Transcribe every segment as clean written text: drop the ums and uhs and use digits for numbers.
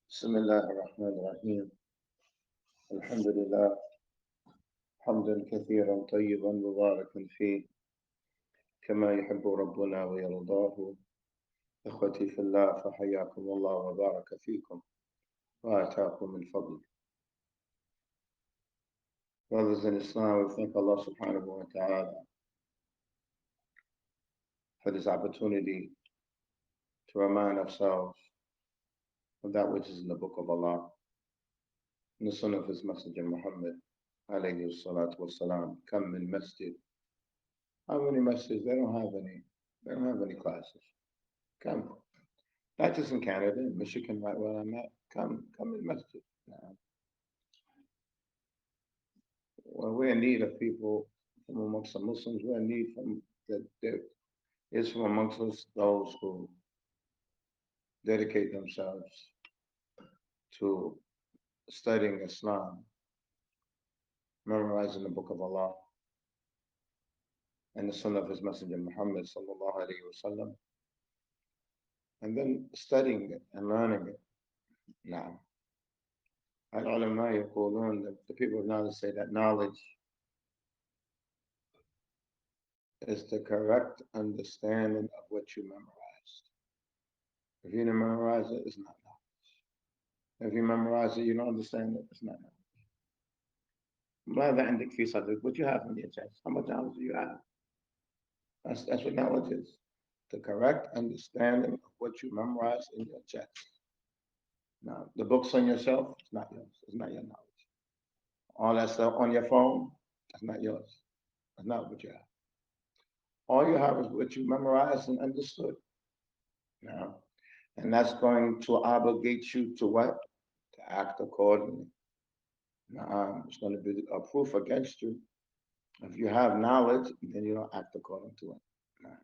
بسم الله الرحمن الرحيم. الحمد لله حمدا كثيرا طيبا مباركا فيه كما يحب ربنا ويرضاه. إخوتي في الله، فحياكم الله وبارك فيكم وآتاكم من فضله. Brothers in Islam, we thank Allah subhanahu wa ta'ala for this opportunity to remind ourselves of that which is in the book of Allah and the sunnah of his messenger Muhammad alayhi salatu wasalam. Come in Masjid. How many masjids? They don't have any classes. Come. Not just in Canada, in Michigan, right where I'm at. Come in Masjid. Well, we're in need of people from amongst the Muslims. We're in need from that there is from amongst us those who dedicate themselves to studying Islam, memorizing the book of Allah and the sunnah of his messenger Muhammad sallallahu alaihi wasallam, and then studying it and learning it. Now, Al-Ulama yaqulun, the people of knowledge say that knowledge is the correct understanding of what you memorized. If you didn't memorize it, it's not knowledge. If you memorize it, you don't understand it, it's not knowledge. ماذا عندك في صدرك? What you have in your chest? How much knowledge do you have? That's what knowledge is. The correct understanding of what you memorize in your chest. Now, the books on your shelf, it's not yours. It's not your knowledge. All that stuff on your phone, that's not yours. That's not what you have. All you have is what you memorized and understood. Now, and that's going to obligate you to what? To act accordingly. Now, it's going to be a proof against you. If you have knowledge, then you don't act according to it. Now,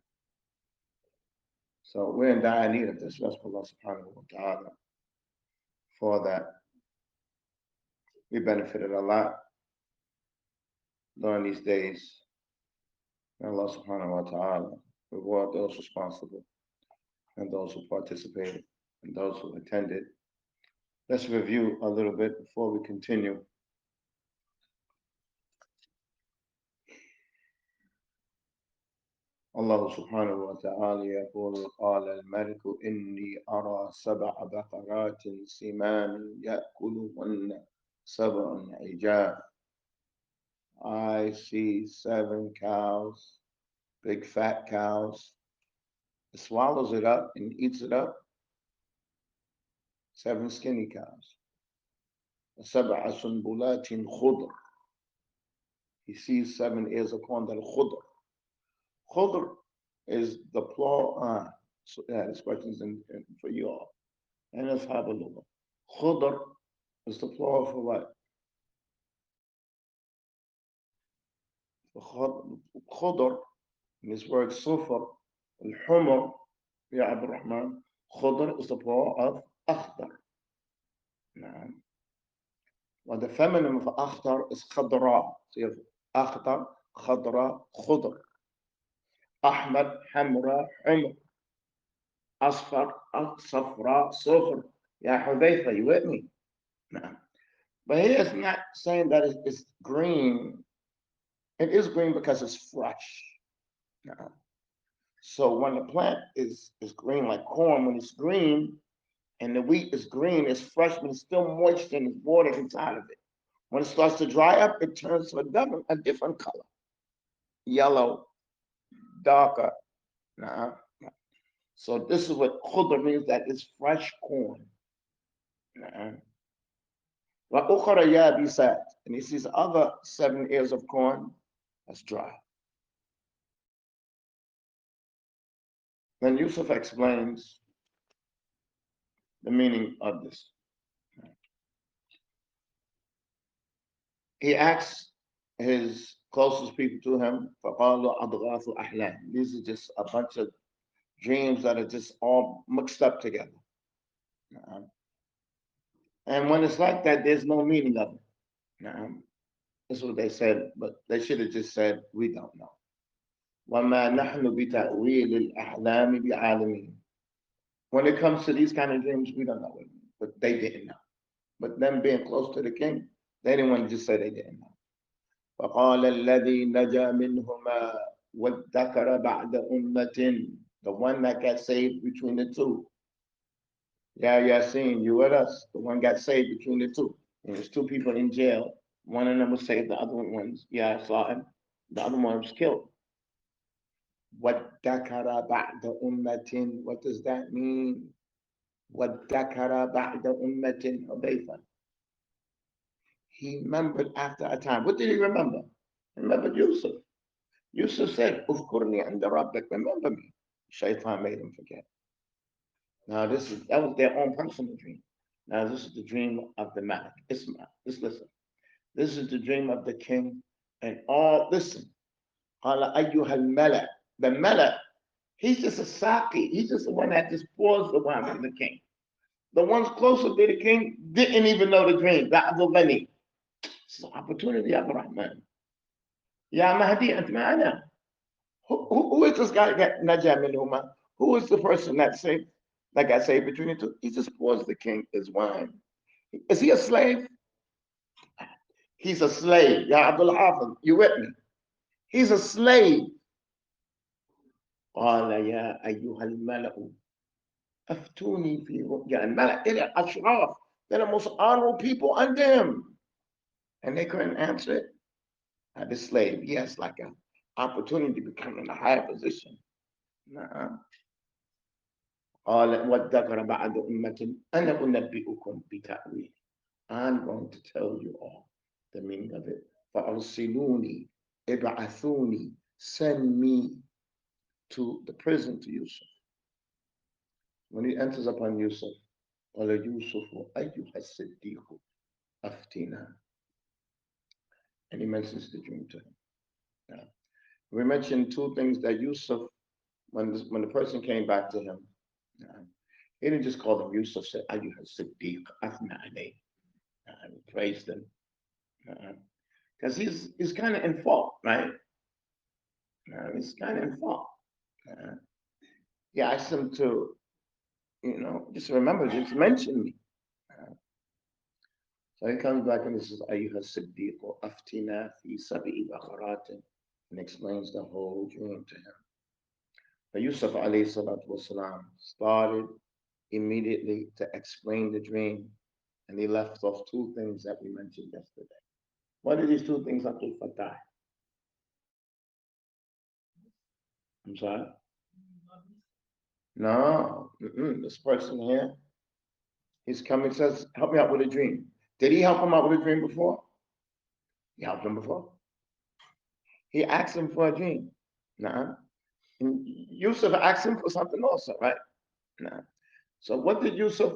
so we're in dire need of this. Rest of Allah subhanahu wa ta'ala. For that, we benefited a lot during these days. And Allah subhanahu wa ta'ala reward those responsible and those who participated and those who attended. Let's review a little bit before we continue. Allah subhanahu wa ta'ala يقول قال الملك إني أرى سبع بقرات سمان يأكلهن سبع عجاف. I see 7 cows, big fat cows. It swallows it up and eats it up. 7 skinny cows. سبع سنبلات خضر. He sees 7 ears of corn that are khudr. Khudr is the plural. So, this question is for you all. And let's have a look. Khudr is the plural for what? Khudr, in this word sufr, al-humr, ya Abdul Rahman, khudr is the plural of akhdar. Well, the feminine of akhdar is khadra. So you have akhdar, khadra, khudr. Ahmad, hamra, humr. Asfar, safra, sufr. Ya Hudayfa, you with me? But here it's not saying that it's green. It is green because it's fresh. So when the plant is green, like corn, when it's green, and the wheat is green, it's fresh, but it's still moist and it's water inside of it. When it starts to dry up, it turns to a different color. Yellow, darker. So this is what khudr means, that it's fresh corn. And he sees other 7 ears of corn that's dry. Then Yusuf explains the meaning of this. He asks his closest people to him, these are just a bunch of dreams that are just all mixed up together. And when it's like that, there's no meaning of it. That's what they said, but they should have just said, we don't know. When it comes to these kind of dreams, we don't know what it means. but they didn't know. But them being close to the king, they didn't want to just say they didn't know. فقال الذي نجا منهما وادكر بعد أمة, the one that got saved between the two. Yeah, Yasin, you with us? The one got saved between the two. And there's two people in jail. One of them was saved, the other one, yeah, I saw him. The other one was killed. وَادَّكَرَ بَعْدَ أُمَّةٍ. What does that mean? وَادَّكَرَ بَعْدَ أُمَّةٍ حُذَيْفَةٍ. He remembered after a time. What did he remember? He remembered Yusuf. Yusuf said, "Ufkurni inda rabbik." Remember me. Shaitan made him forget. Now that was their own personal dream. Now this is the dream of the Malik. Isma. Just listen. This is the dream of the king and all. Listen. قال أيها الملأ. The Mala, he's just a saki. He's just the one that just pours the wine for the king. The ones closer to the king didn't even know the dream. The Al-Ghazzali. It's an opportunity, Abdurrahman. Ya Mahdi, ant ma'ana. Who is this guy that Najah minhuma? Who is the person that saved, like I say, between the two? He just pours the king his wine. Is he a slave? He's a slave. Ya Abdul Hafiz, you with me? He's a slave. قال يا أيها الملأ أفتوني في رؤيا. الملأ, they're ashraf. They're the most honorable people under him. And they couldn't answer it. Now, this slave, he has like an opportunity to become in a higher position. قال وَادَّكَرَ بَعْدَ أُمَّةٍ أَنَا أُنَبِّئُكُمْ بِتَأْوِيلِهِ. I'm going to tell you all the meaning of it. فَأَرْسِلُونِي إِبْعَثُونِي. Send me to the prison to Yusuf. When he enters upon Yusuf, قال يوسف أيها الصديق أفتنا. And he mentions the dream to him. Now, we mentioned two things that Yusuf, when the person came back to him, he didn't just call him Yusuf, said أيها الصديق أثنى عليه. He praised him. Because he's kind of in fault, right? He's kind of in fault. He asked him to, just remember, just mention me. So he comes back and he says, أيها الصديق أفتنا في سبع بقرات, and explains the whole dream to him. But Yusuf alayhi salatu wasalam started immediately to explain the dream, and he left off two things that we mentioned yesterday. What are these two things, Abdul Fattah? I'm sorry? No, this person here, he's coming, says, help me out with a dream. Did he help him out with a dream before? He helped him before. He asked him for a dream. Nah. Yusuf asked him for something also, right? Nah. So what did Yusuf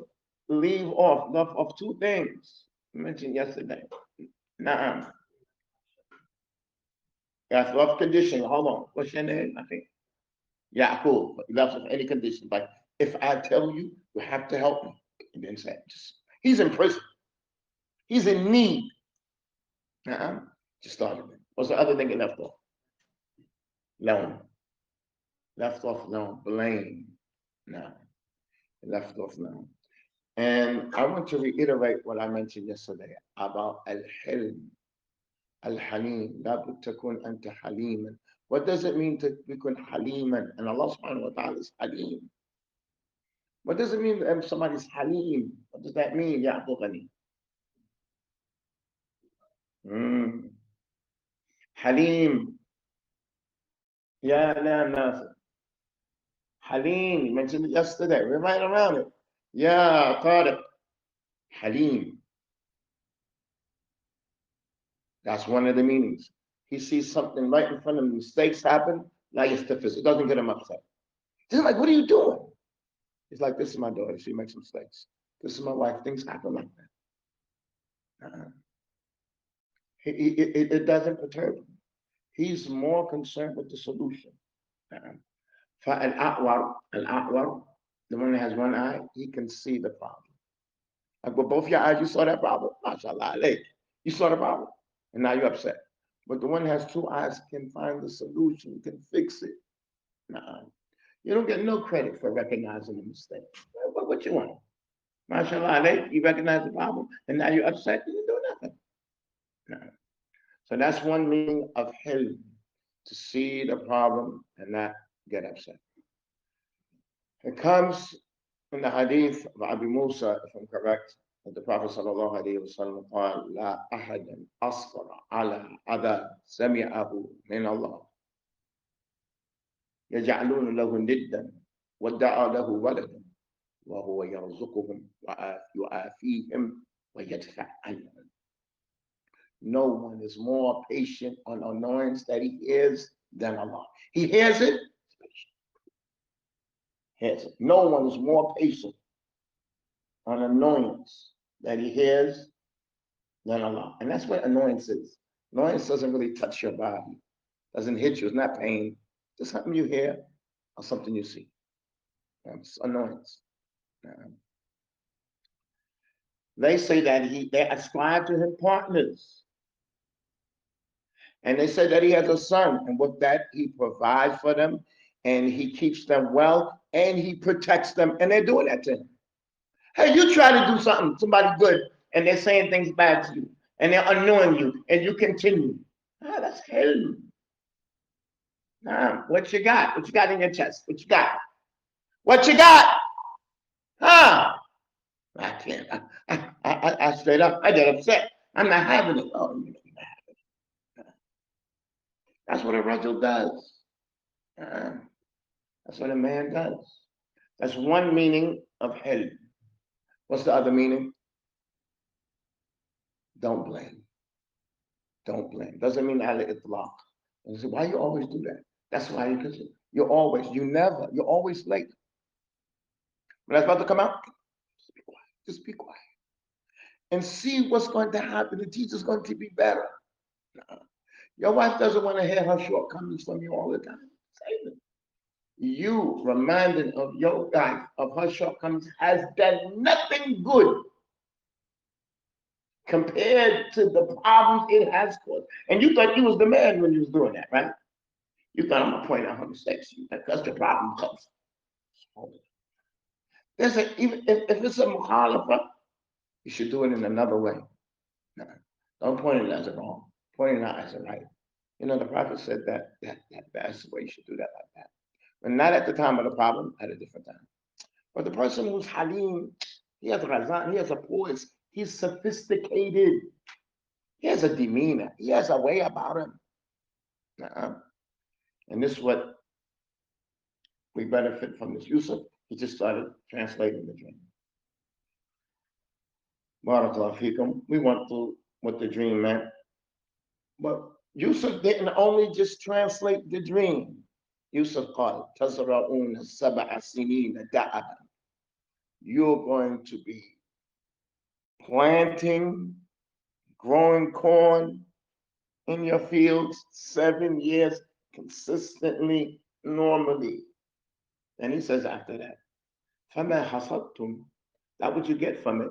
leave off? Left off two things we mentioned yesterday. Nah. That's left condition. Hold on. What's your name? I think. Yeah, cool. But he left off any condition. Like, if I tell you, you have to help me. And then say, he's in prison. He's in need. Just started it. What's the other thing he left off? Loan. Left off loan. Blame. No. Left off loan. And I want to reiterate what I mentioned yesterday about al-hilm. Al-halim. لابد تكون أنت حليما. What does it mean to become haliman? And Allah subhanahu wa ta'ala is halim. What does it mean if somebody's halim? What does that mean, Ya Abdul Ghani? Halim. Ya la Nasir. Halim. You mentioned it yesterday. We're right around it. Ya Tariq. Halim. That's one of the meanings. He sees something right in front of him, mistakes happen, like it's stiff. It doesn't get him upset. He's like, what are you doing? He's like, this is my daughter. She makes mistakes. This is my wife. Things happen like that. It doesn't perturb him. He's more concerned with the solution. For al-a'war, the one that has one eye, he can see the problem. Like with both your eyes, you saw that problem. MashaAllah, you saw the problem, and now you're upset. But the one that has two eyes can find the solution, can fix it. You don't get no credit for recognizing the mistake. What you want? MashaAllah, you recognize the problem, and now you're upset, you didn't do nothing. No. So that's one meaning of hilm, to see the problem and not get upset. It comes in the hadith of Abu Musa, if I'm correct, that the Prophet sallallahu alaihi wasallam قال لا أحد أصبر على أذى سمعه من الله يجعلون له ندا وادعى له ولدا وهو يرزقهم ويعافيهم ويدفع عنهم. No one is more patient on annoyance that he hears than Allah. He hears it, hears it. No one is more patient on annoyance that he hears than Allah. And that's what annoyance is. Annoyance doesn't really touch your body, doesn't hit you, it's not pain. Just something you hear or something you see. It's annoyance. They say that they ascribe to him partners. And they say that he has a son, and with that, he provides for them, and he keeps them well, and he protects them, and they're doing that to him. Hey, you try to do something, somebody good, and they're saying things bad to you, and they're annoying you, and you continue. That's hell. What you got? What you got in your chest? What you got? What you got? I can't. I straight up, I get upset. I'm not having it. Oh, you're not having it. That's what a rajul does. That's what a man does. That's one meaning of hell. What's the other meaning? Don't blame. Don't blame. Doesn't mean al-itlaq. And you say, why you always do that? That's why you're always late. When that's about to come out, just be quiet. Just be quiet. And see what's going to happen. The teacher's going to be better. Your wife doesn't want to hear her shortcomings from you all the time. Say them. You reminding of your wife of her shortcomings has done nothing good compared to the problems it has caused. And you thought you was the man when you was doing that, right? You thought I'm gonna point out her mistakes. That's the problem comes. Even if it's a mukhalafa, you should do it in another way. No, don't point it as a wrong. Point it out as a right. You know, the Prophet said that that's the way you should do that like that. But not at the time of the problem, at a different time. But the person who's halim, he has razan, he has a poise, he's sophisticated, he has a demeanor, he has a way about him. And this is what we benefit from this. Yusuf, he just started translating the dream. Barakallahu feekum. We went through what the dream meant. But Yusuf didn't only just translate the dream. Yusuf called, Tazra'una sab'a sinina da'aban. You're going to be planting, growing corn in your fields 7 years consistently, normally. And he says after that, فَمَا حَصَدْتُمْ, that what you get from it.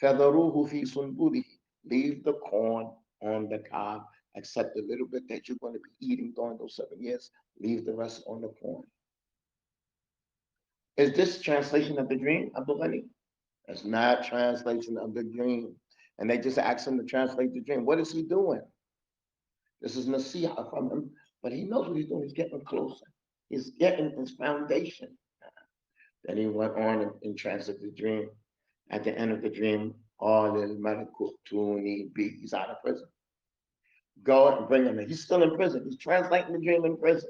فَذَرُوهُ فِي سُنْبُلِهِ, leave the corn on the cob, except the little bit that you're going to be eating during those 7 years, leave the rest on the corn. Is this translation of the dream, Abdul Ghani? It's not translation of the dream. And they just ask him to translate the dream. What is he doing? This is nasiha from him, but he knows what he's doing. He's getting closer. He's getting his foundation. Then he went on and translated the dream. At the end of the dream, he's out of prison. Go and bring him in. He's still in prison. He's translating the dream in prison.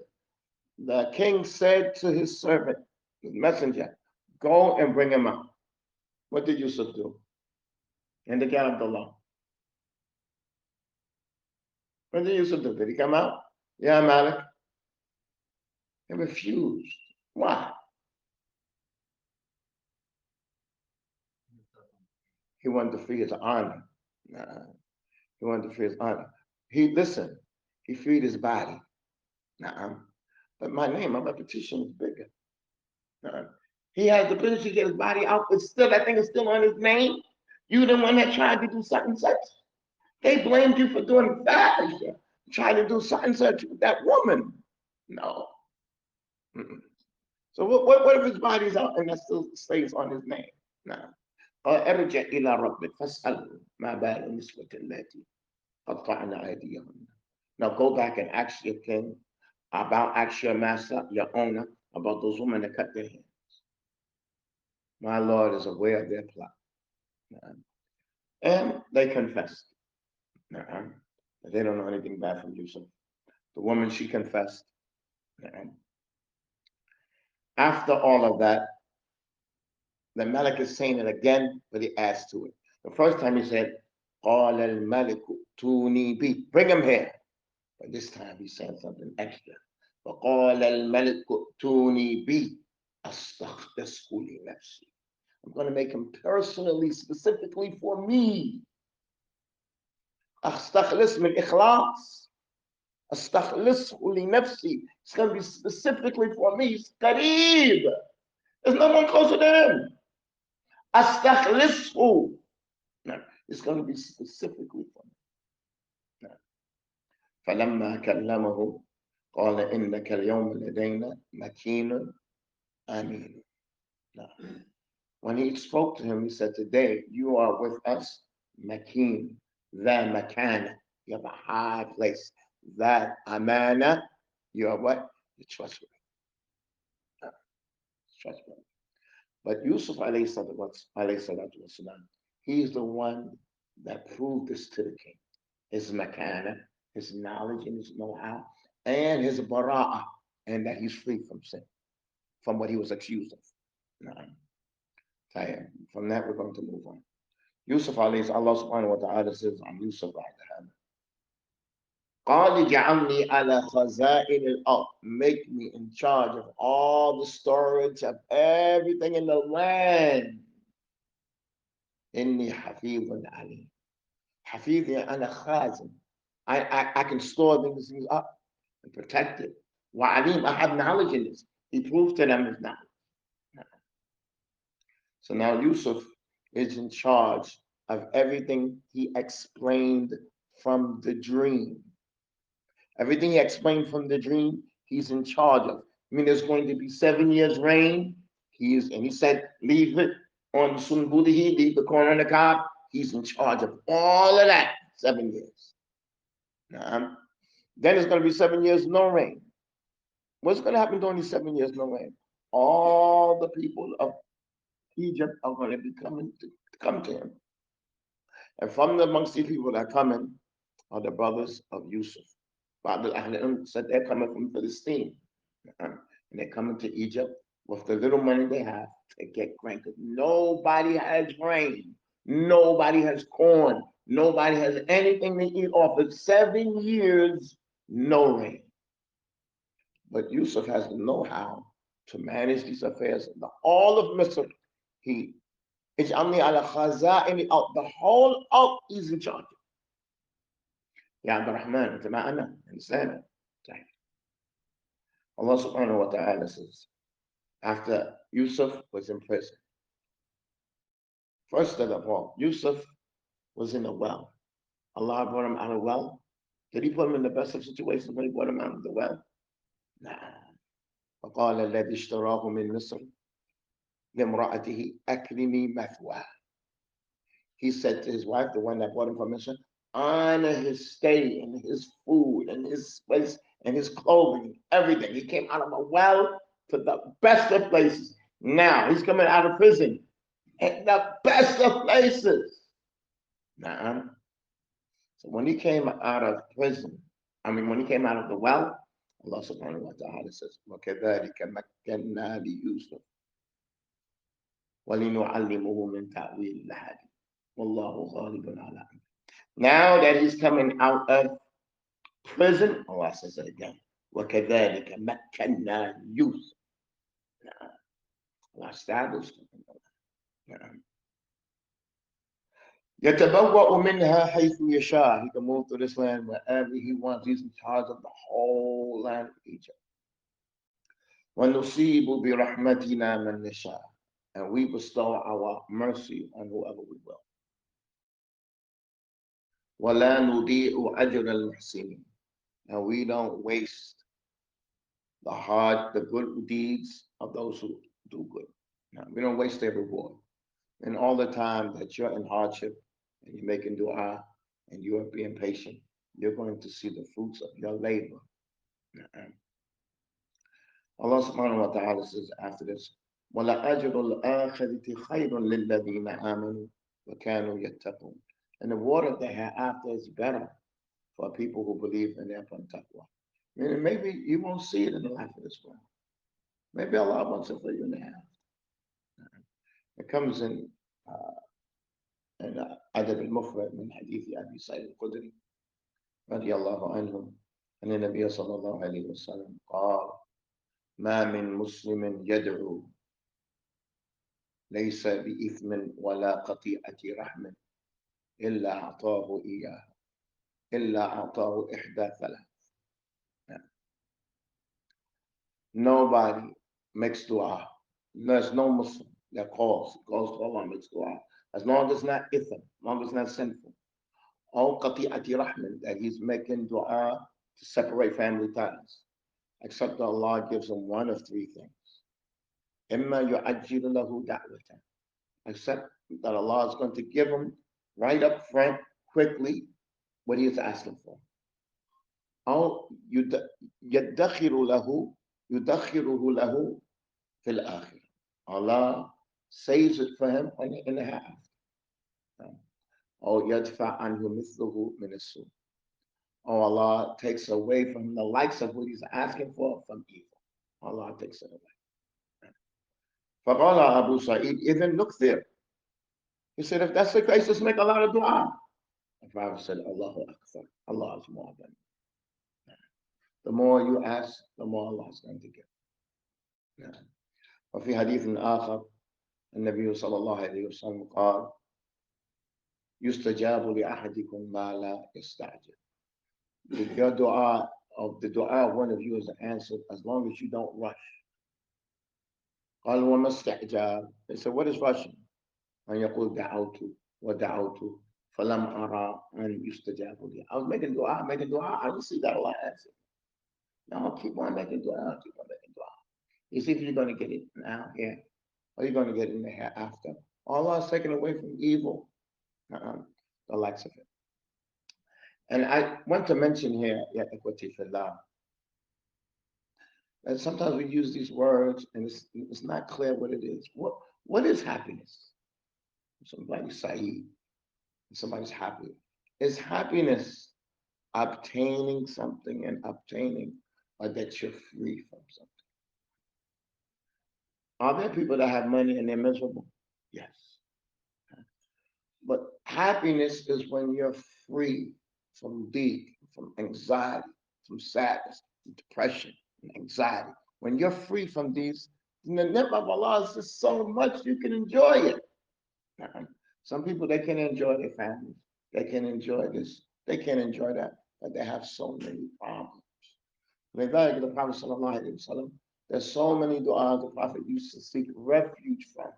The king said to his servant, his messenger, go and bring him out. What did Yusuf do? In the gate of the law. What did Yusuf do? Did he come out? Yeah, Malik. He refused. Why? He wanted to free his honor. He wanted to free his honor. He freed his body. But my reputation is bigger. He has the ability to get his body out, but still, that thing is still on his name. You the one that tried to do something such. They blamed you for doing that. Tried to do something such with that woman. No. So what if his body's out and that still stays on his name? No. ارجع إلى ربك فاسأله ما بال النسوة اللاتي قطعن أيديهن. Now go back and ask your king ask your master, your owner, about those women that cut their hands. My Lord is aware of their plot. And they confessed. They don't know anything bad from Yusuf. The woman, she confessed. After all of that, the Malik is saying it again, but he adds to it. The first time he said, قال الملك توني بي, bring him here. But this time he's saying something extra. فقال الملك توني بي أستخلصه لنفسي. I'm going to make him personally, specifically for me. أستخلص من إخلاص. أستخلصه لنفسي. It's going to be specifically for me. It's قريب. There's no one closer to him. أستخلصه. No, it's going to be specifically for me. No. فلما كلمه قال إنك اليوم لدينا مكين أمين. No. When he spoke to him, he said, today you are with us, makin, the makana. You have a high place. That amana, you are what? You're trustworthy. Trustworthy. But Yusuf alayhi salatu wasalam, he's the one that proved this to the king. His makana, his knowledge and his know-how, and his bara'ah, and that he's free from sin, from what he was accused of. From that, we're going to move on. Yusuf alayhi, Allah subhanahu wa ta'ala says on Yusuf alayhi, قال جعلني على خزائن الأرض. Make me in charge of all the storage of everything in the land. إني حفيظ عليم. حفيظ أنا خازن. I can store things up and protect it. وعليم, I have knowledge in this. He proved to them his knowledge. So now Yusuf is in charge of everything he explained from the dream. Everything he explained from the dream, he's in charge of. I mean, there's going to be 7 years rain. And he said, leave it on Sunbudihi, leave the corn on the cob. He's in charge of all of that, 7 years. Then it's going to be 7 years, no rain. What's going to happen during these 7 years, no rain? All the people of Egypt are going to be come to him. And from amongst the people that are coming are the brothers of Yusuf. Said they're coming from Palestine. And they're coming to Egypt with the little money they have to get grain. Nobody has grain. Nobody has corn. Nobody has anything to eat off of 7 years, no rain. But Yusuf has the know-how to manage these affairs. All of Misr, the whole out is in charge. Ya Abdul Rahman, أنت معنا إنسان. Allah subhanahu wa ta'ala says, after Yusuf was in prison, first of all, Yusuf was in a well. Allah brought him out of a well. Did he put him in the best of situations when he brought him out of the well? Nah. فقال الذي اشتراه من مصر لامرأته أكرمي مثواه. He said to his wife, the one that brought him from Misr, honor his stay and his food and his place and his clothing, everything. He came out of a well to the best of places. Now he's coming out of prison at the best of places. Nah. So when he came out of prison, when he came out of the well, Allah subhanahu wa ta'ala says, وَكَذَلِكَ مَكَّنَّا لِيُوسُفَ وَلِنُعَلِّمُهُ مِنْ تَأْوِيلِ الْأَحَادِيثِ وَاللَّهُ غَالِبٌ عَلَى أَمْرِهِ. Now that he's coming out of prison, Allah says it again, وَكَذَلِكَ مَكَّنَّا لِيُوسُفَ. Allah established him. يتبوأ منها حيث يشاء. He can move to this land wherever he wants. He's in charge of the whole land of Egypt. وَنُصِيبُ بِرَحْمَتِنَا مَنْ نَشَاءُ. And we bestow our mercy on whoever we will. وَلَا نُضِيعُ أَجْرَ الْمُحْسِنِينَ. And we don't waste the good deeds of those who do good. No, we don't waste their reward. And all the time that you're in hardship and you're making dua and you are being patient, you're going to see the fruits of your labor. Na'am. Allah subhanahu wa ta'ala says after this, وَلَأَجْرُ الْآخِرَةِ خَيْرٌ لِلَّذِينَ آمَنُوا وَكَانُوا يَتَّقُونَ. And the water of the hereafter is better for people who believe in their taqwa. Meaning maybe you won't see it in the life of this world. Maybe Allah wants it for you in the hereafter. It comes in أدب المفرد من حديث أبي سعيد الخدري رضي الله عنه أن النبي صلى الله عليه وسلم قال: ما من مسلم يدعو ليس بإثم ولا قطيعة رحم إلا أعطاه إياه إلا أعطاه إحدى ثلاث. Nobody makes dua. There's no Muslim that goes to Allah and makes dua. As long as it's not ithm, as long as it's not sinful. Or qati'ati rahman, that he's making dua to separate family ties. Except that Allah gives him one of three things. Imma yu'ajjilu lahu da'watan. Except that Allah is going to give him right up front, quickly, what he is asking for. Or yudakhiruhu lahu fil akhir. Allah saves it for him in the hereafter. Or yadfa anhu mithluhu min as-su. Or Allah takes away from him the likes of what he's asking for from evil. Allah takes it away. فقال Abu Sa'id, even look there. He said, if that's the case, let's make a lot of dua. The Prophet said, Allahu Akbar. Allah is more than. The more you ask, the more Allah is going to give. وفي حديث آخر النبي صلى الله عليه وسلم قال: يستجاب لأحدكم ما لا يستعجل. Your dua of the dua of one of you is answered as long as you don't rush. قال وما استعجال. They said, what is rushing? أن يقول دعوت ودعوت فلم أرى أن يستجاب لي. I was making dua, I didn't see that Allah answered. Now I'll keep on making dua, keep on making dua. You see if you're going to get it now, here, or you're going to get it in the hereafter. Allah is taken away from evil, the likes of it. And I want to mention here, that sometimes we use these words and it's not clear what it is. What is happiness? Somebody's Saeed, somebody's happy. Is happiness obtaining something or that you're free from something? Are there people that have money and they're miserable? Yes. But happiness is when you're free from from anxiety, from sadness, from depression, and anxiety. When you're free from these, then the ni'mah of Allah is just so much you can enjoy it. Some people, they can enjoy their families. They can enjoy this. They can enjoy that. But they have so many problems. The Prophet ﷺ, there's so many du'as the Prophet used to seek refuge from.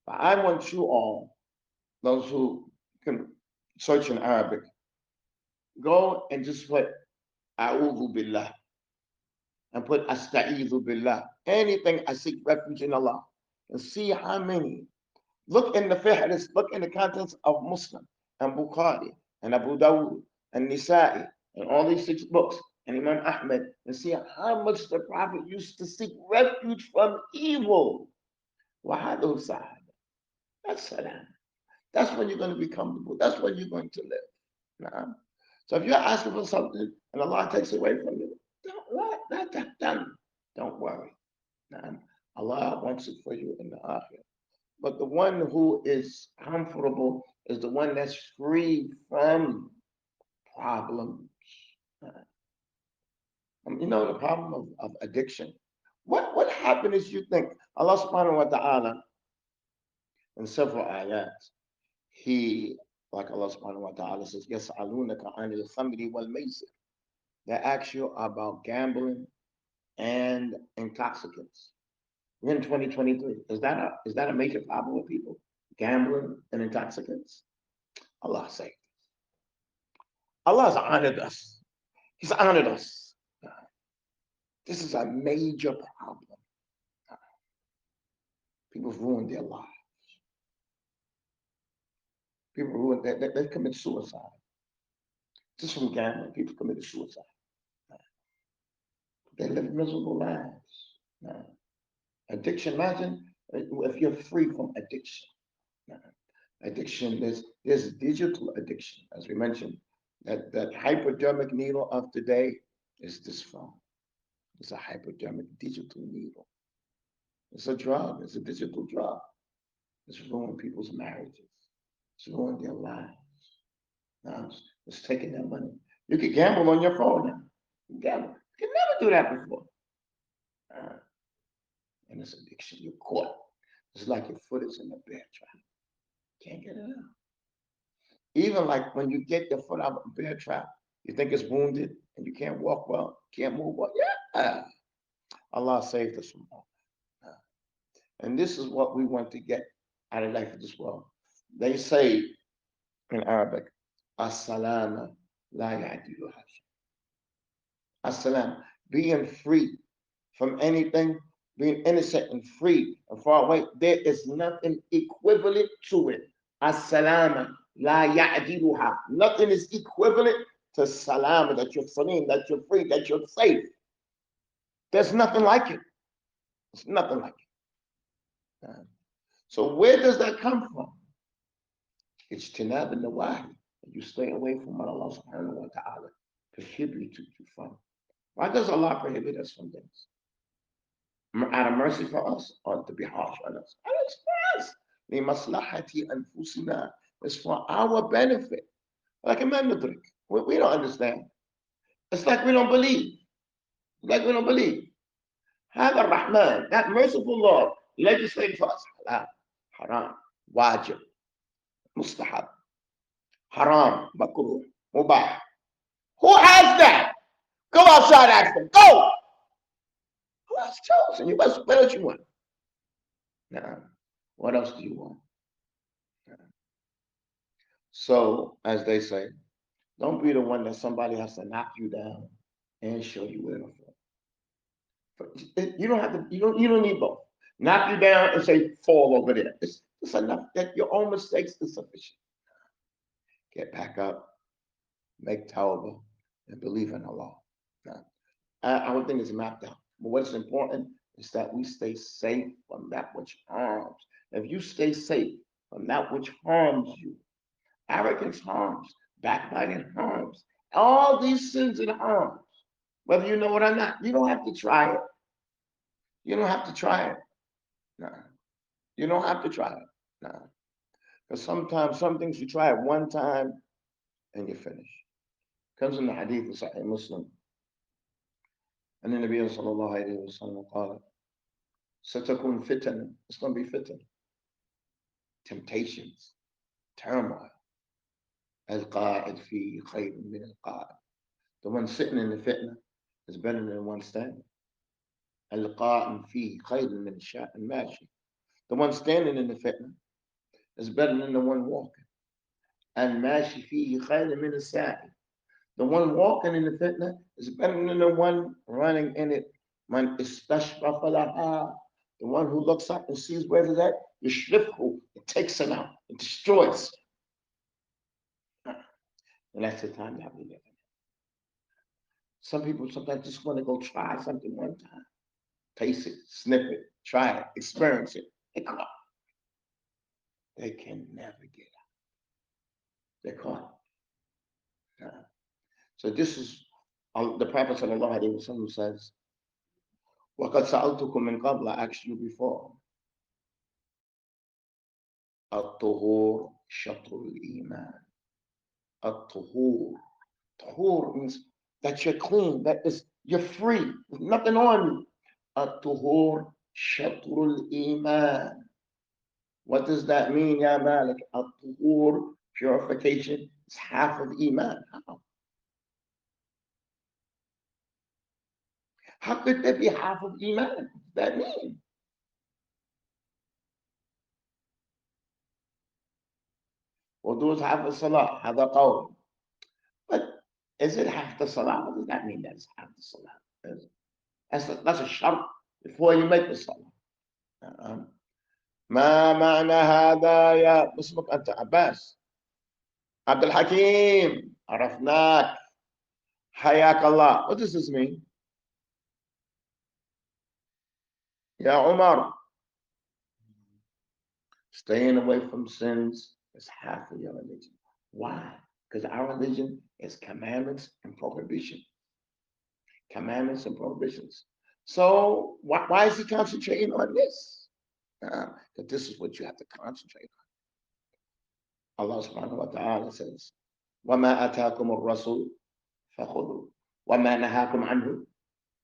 But I want you all, those who can search in Arabic, go and just put A'udhu Billah and put Astaeezu Billah. Anything I seek refuge in Allah. And see how many. Look in the Fihrist, look in the contents of Muslim and Bukhari and Abu Dawud and Nisa'i and all these 6 books and Imam Ahmed and see how much the Prophet used to seek refuge from evil. Wahadu Sa'ad. That's salam. That's when you're going to be comfortable. That's when you're going to live. Nah. So if you're asking for something and Allah takes it away from you, don't worry. Nah. Allah wants it for you in the akhirah. But the one who is comfortable is the one that's free from problems. You know the problem of addiction. What happiness you think? Allah subhanahu wa ta'ala in several ayats, He, like Allah subhanahu wa ta'ala says, يَسْأَلُونَكَ عَنِ الْخَمْرِ وَالْمَيْسِرِ. They ask you about gambling and intoxicants. We're in 2023. Is that a major problem with people? Gambling and intoxicants? Allah saved us. Allah has honored us. He's honored us. This is a major problem. People have ruined their lives. People who they commit suicide. Just from gambling, people commit suicide. They live miserable lives. Addiction, imagine if you're free from addiction. Addiction, there's digital addiction, as we mentioned. That hypodermic needle of today is this phone. It's a hypodermic digital needle. It's a drug. It's a digital drug. It's ruining people's marriages. It's ruining their lives. Now it's taking their money. You can gamble on your phone now. You gamble. You can never do that before. And it's addiction. You're caught. It's like your foot is in a bear trap. Can't get it out. Even like when you get your foot out of a bear trap, you think it's wounded and you can't walk well, can't move well. Yeah. Allah saved us from all. And this is what we want to get out of life of this world. They say in Arabic, As-salama la ya'diluha. As-salam, being free from anything, being innocent and free and far away, there is nothing equivalent to it. As-salama la ya'diluha. Nothing is equivalent to salama, that you're salim, that you're free, that you're safe. There's nothing like it. There's nothing like it. So where does that come from? It's tinab and nawahi. You stay away from what Allah subhanahu wa ta'ala prohibited you from. Why does Allah prohibit us from things? Out of mercy for us or to be harsh on us? It's for us. لِمَصْلَحَةِ أَنفُسِنَا. It's for our benefit. Like a man drink. We don't understand. It's like we don't believe. Like we don't believe. هذا الرحمن, that merciful Lord, legislate for us. Halal, haram, wajib, mustahab, haram, makruh, mubah. Who has that? Go outside, ask them. Go! Who has chosen? What else you want? No. What else do you want? No. So, as they say, don't be the one that somebody has to knock you down and show you where to fall. You don't have to. You don't need both. Knock you down and say fall over there. It's enough that your own mistakes is sufficient. Get back up, make tawbah, and believe in Allah. I don't think it's mapped out. But what's important is that we stay safe from that which harms. If you stay safe from that which harms you, arrogance harms, backbiting harms, all these sins it harms. Whether you know it or not, you don't have to try it. You don't have to try it. No. You don't have to try it. No. Because sometimes some things you try it one time and you're finished. Comes in the hadith of Sahih Muslim. And the Nabi sallallahu alayhi wa sallam قال ستكون فتن. It's going to be fitna. Temptations, turmoil. القاعد فيه خير من القاعد. The one sitting in the fitna is better than one standing. القائم فيه خير من الشاء الماشي. The one standing in the fitna is better than the one walking. الماشي فيه خير من السائل. The one walking in the fitna is better than the one running in it. Man istashrafa laha. The one who looks up and sees where it's at, yushrifhu, it takes him out, it destroys. And that's the time that we live in. Some people sometimes just want to go try something one time. Taste it, sniff it, try it, experience it. They caught. They can never get out. They're caught. So this is the Prophet sallallahu alaihi wasallam says, وَقَدْ سَأَلْتُكُم مِّن قَبْلَ, I asked you before. الطهور شطر الإيمان. الطهور. Tahur means that you're clean, that is, you're free, there's nothing on you. الطهور شطر الإيمان. What does that mean, Ya Malik? الطهور, purification, is half of Iman. How could that be half of Iman? What does that mean? Wudu is half of Salah, هذا قول. But is it half the Salah? What does that mean? That's half the Salah. That's a shart before you make the Salah. ما معنى هذا يا اسمك أنت عباس؟ Abdul Hakim, Arafnak, Hayak Allah. What does this mean? Ya Umar, staying away from sins is half of your religion. Why? Because our religion is commandments and prohibition. Commandments and prohibitions. So why is he concentrating on this? Because this is what you have to concentrate on. Allah subhanahu wa ta'ala says, وَمَا أَتَاكُمُ الرَّسُولُ فَخُذُوا وَمَا نَهَاكُمْ عَنْهُ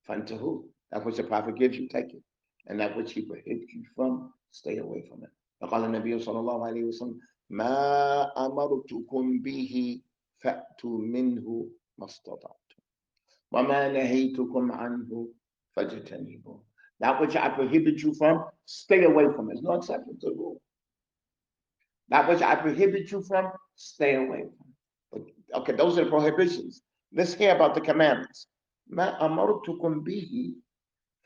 فَانْتَهُوا. That which the Prophet gives you, take it. And that which he prohibits you from, stay away from it. فقال النبي صلى الله عليه وسلم ما أمرتكم به فأتوا منه ما استطعتم وما نهيتكم عنه فاجتنبوه. That which I prohibit you from, stay away from it. It's no exception to the rule. That which I prohibit you from, stay away from it. Okay, those are the prohibitions. Let's hear about the commandments. ما أمرتكم به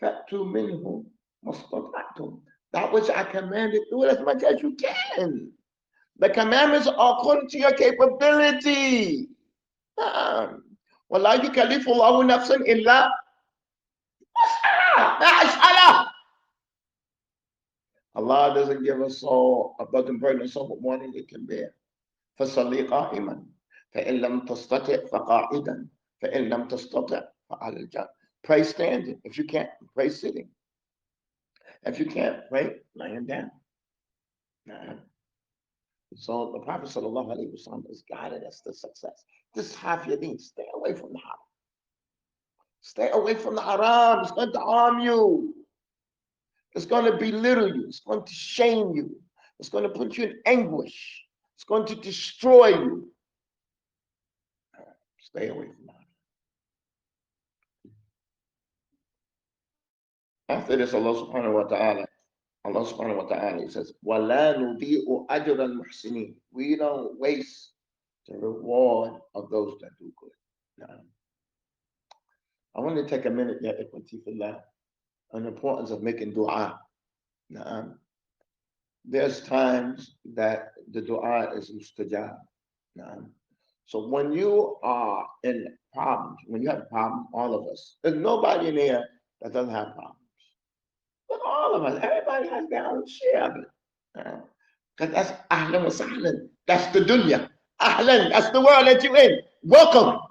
فأتوا منه ما استطعتم. That which I commanded, do it as much as you can. The commandments are according to your capability. ولا يكلف الله نفسا إلا وسعها. Allah doesn't give a soul a burden of soul more than it can bear. فصلي قائما فإن لم تستطع فقاعدا فإن لم تستطع فعلى الجنب. Pray standing. If you can't, pray sitting. If you can't, pray lying down. So the Prophet sallallahu alaihi wasallam has guided us to success. This is half your deen. Stay away from the haram. Stay away from the haram. It's going to harm you. It's going to belittle you. It's going to shame you. It's going to put you in anguish. It's going to destroy you. Stay away from that. After this, Allah subhanahu wa ta'ala, he says, وَلَا نُضِيءُ أَجْرَ الْمُحْسِنِينَ. We don't waste the reward of those that do good. Now, I want to take a minute there, on the importance of making dua. Now, there's times that the dua is mustajab. Now, so when you are in problems, when you have problems, all of us, there's nobody in here that doesn't have problems. But all of us, everybody has their own share of it. Because that's ahlan wa sahlan. That's the dunya. Ahlan, that's the world that you're in. Welcome.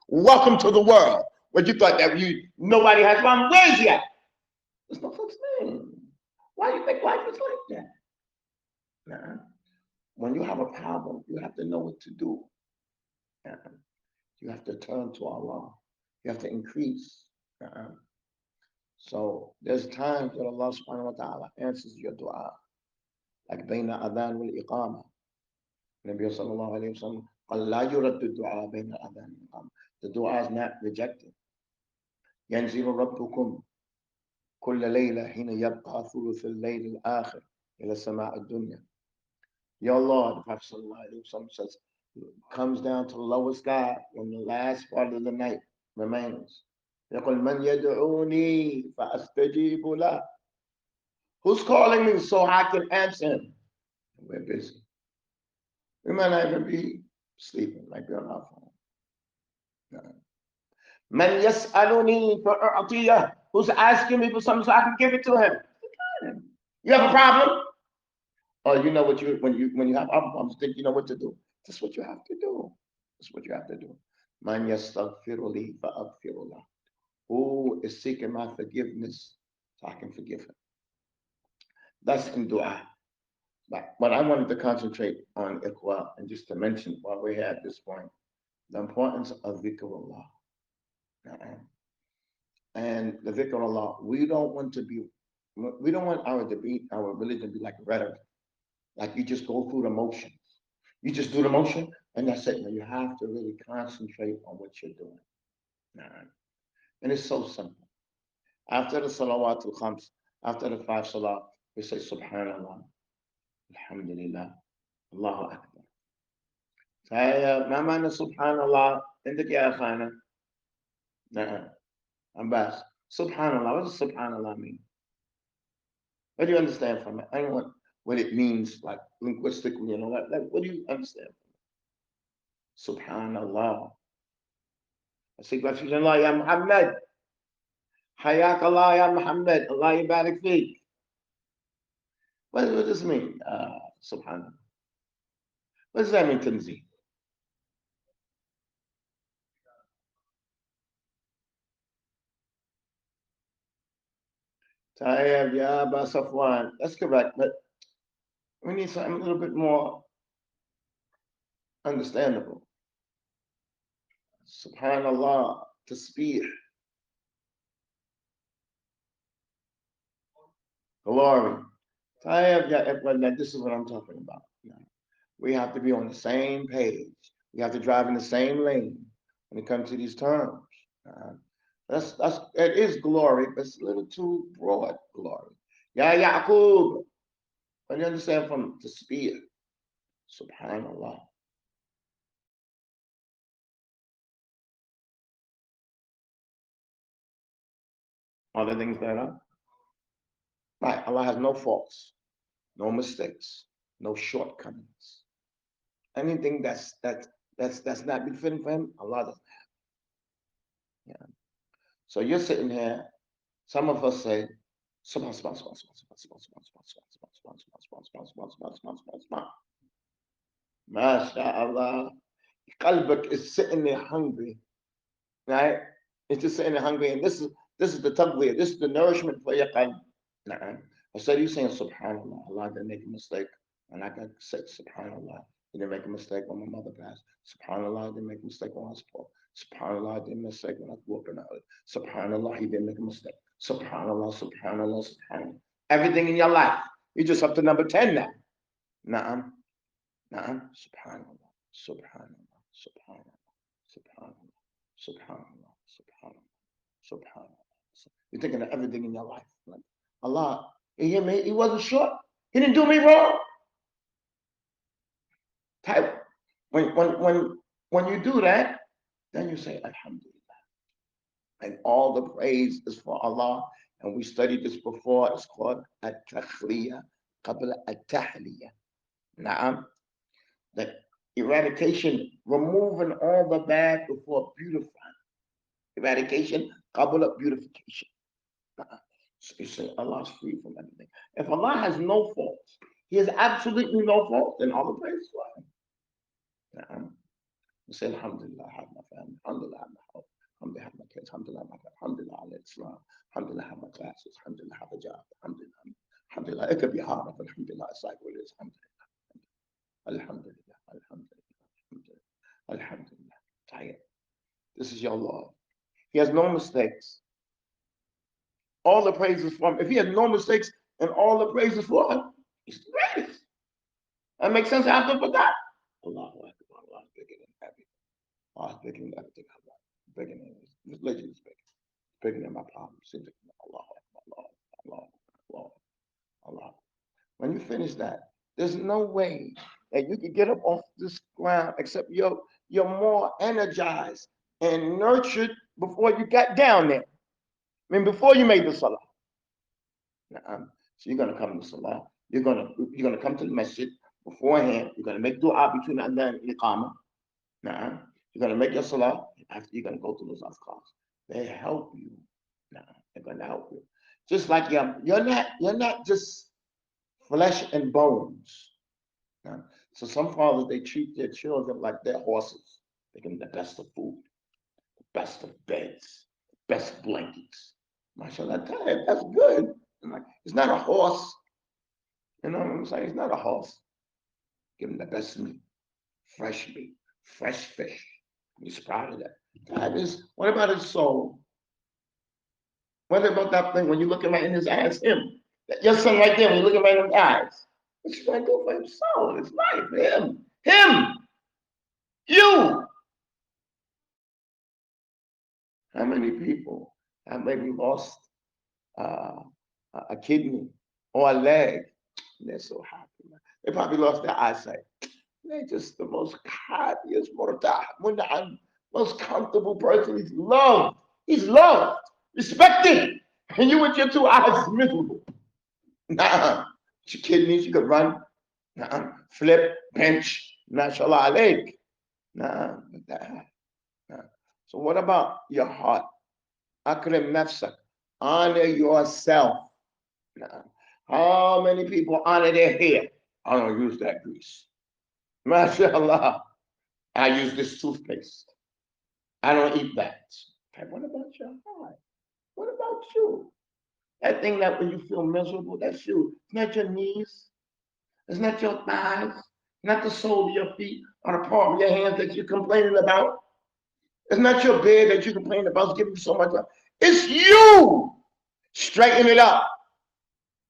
Welcome to the world. But you thought that nobody has problems. Where's yet? There's no such thing. Why do you think life is like that? When you have a problem, you have to know what to do. You have to turn to Allah. You have to increase. So there's times that Allah subhanahu wa ta'ala answers your dua. Like بين الأذان والإقامة. Nabi sallallahu alayhi wa sallam قال لا يرد الدعاء بين الأذان والإقامة. The dua is not rejected. ينزل ربكم كل ليلة حين يبقى ثلث الليل الآخر إلى السماء الدنيا. Your Lord, the Prophet sallallahu alayhi wa sallam says, comes down to the lower sky when the last part of the night remains. يقول من يدعوني فأستجيب له. Who's calling me so I can answer him? We're busy. We might not even be sleeping, might be on our phone. No. من يسألني فأعطيه. Who's asking me for something so I can give it to him? You have a problem? Or you know what when you have other problems, think you know what to do. This is what you have to do. This is what you have to do. من يستغفر لي فأغفر له. Who is seeking my forgiveness so I can forgive him? That's in dua. But I wanted to concentrate on ikhwa and just to mention while we're here at this point, the importance of dhikrullah. And the dhikrullah, we don't want our religion to be like rhetoric. Like you just go through the motions. You just do the motion and that's it. You have to really concentrate on what you're doing. And it's so simple. After the salawatul khams, after the 5 salat, we say subhanallah, alhamdulillah, Allahu akbar. ما معنى سبحان الله عندك يا أخانا؟ نعم. Abbas, subhanallah, what does subhanallah mean? What do you understand from it? I don't know what it means, like linguistically and all that. Like, what do you understand from it? Subhanallah. I say, Allah ya Muhammad. Hayak Allah ya Muhammad. Allah yabarak feek. What does this mean? Subhanallah. What does that mean, Tanzih? Tayyib, ya Aba Safwan. That's correct, but we need something a little bit more understandable. Subhanallah, tasbih, glory. Tayyib, ya Ibn, this is what I'm talking about. We have to be on the same page. We have to drive in the same lane when it comes to these terms. It is glory, but it's a little too broad glory. Ya Yaqub. But you understand from the spear. Subhanallah. Other things that are right. Allah has no faults, no mistakes, no shortcomings. Anything that's not befitting for him, Allah doesn't have. Yeah. So you're sitting here, some of us say, Subhan, subhan, subhan, subhan, subhan, subhan, subhan, subhan, subhan, subhan, subhan, subhan, subhan, subhan, subhan, subhan. MashaAllah. Qalbak is sitting there hungry, right? It's just sitting there hungry, and this is the taqwiyah, this is the nourishment for your qalb. Instead of you saying Subhanallah, Allah didn't make a mistake, and I can say Subhanallah, He didn't make a mistake when my mother passed. Subhanallah, I didn't make a mistake when I was poor. Subhanallah, I didn't make a mistake when I grew up in the earth. Subhanallah, He didn't make a mistake. Subhanallah, Subhanallah, Subhanallah. Everything in your life, you're just up to number 10 now. Na'am, na'am, Subhanallah, Subhanallah, Subhanallah, Subhanallah, Subhanallah, Subhanallah, Subhanallah. You're thinking of everything in your life. Like, Allah, He wasn't short. He didn't do me wrong. Type when you do that, then you say Alhamdulillah. And all the praise is for Allah. And we studied this before. It's called At-Takhliya Qabla At-Tahliya. Na'am. The eradication, removing all the bad before beautifying. Eradication, Qabla beautification. So you say Allah is free from everything. If Allah has no faults, He has absolutely no faults, then all the praise for Him. You say Alhamdulillah, I have my family. Alhamdulillah, I have my health. Alhamdulillah, I have my kids. Alhamdulillah, I have Alhamdulillah, I have Islam. Alhamdulillah, I have my classes. Alhamdulillah, I have a job. Alhamdulillah. Alhamdulillah. It could be hard, but Alhamdulillah, it's like what it is. Alhamdulillah. Alhamdulillah. Alhamdulillah. Alhamdulillah. Alhamdulillah. This is your Lord. He has no mistakes. All the praises for Him. If He has no mistakes and all the praises for Him, He's the greatest. That makes sense after for that. Allahu Akbar. Allah is bigger than everything. Allah is bigger than everything. Allah is bigger than this religion is bigger. It's bigger than my problems. Allah Akbar. Allah Akbar. Allah. When you finish that, there's no way that you can get up off this ground except you're more energized and nurtured before you got down there. I mean, before you made the salah. So you're gonna come to salah. You're gonna come to the masjid beforehand. You're gonna make dua between the adhan and Iqamah. You're gonna make your salah. After you're gonna go through those azkars. They help you. They're gonna help you. Just like you're not just flesh and bones. So some fathers, they treat their children like they're horses. They give them the best of food, the best of beds, the best blankets. MashaAllah, that's good. Like, it's not a horse. You know what I'm saying? It's not a horse. Give them the best meat, fresh fish. He's proud of that. That is, what about his soul? What about that thing when you look right in his eyes, him? Your son right there, when you look right in his eyes. What you gonna do for his soul, his life, him, you. How many people have maybe lost a kidney or a leg? And they're so happy. They probably lost their eyesight. They're just the most happiest, most comfortable person. He's loved, respected. And you with your two eyes is miserable. Nah, your kidneys, you could run, flip, bench, mashallah alayk. Nah, but that. Nah. So what about your heart? Akrim nafsak. Honor yourself. Nah. How many people honor their hair? I don't use that grease. MashaAllah. I use this toothpaste. I don't eat that. Okay, what about your heart? What about you? That thing that when you feel miserable, that's you. It's not your knees. It's not your thighs. Not the sole of your feet or the palm of your hands that you're complaining about. It's not your bed that you complain about. It's giving you so much love. It's you. Straighten it up.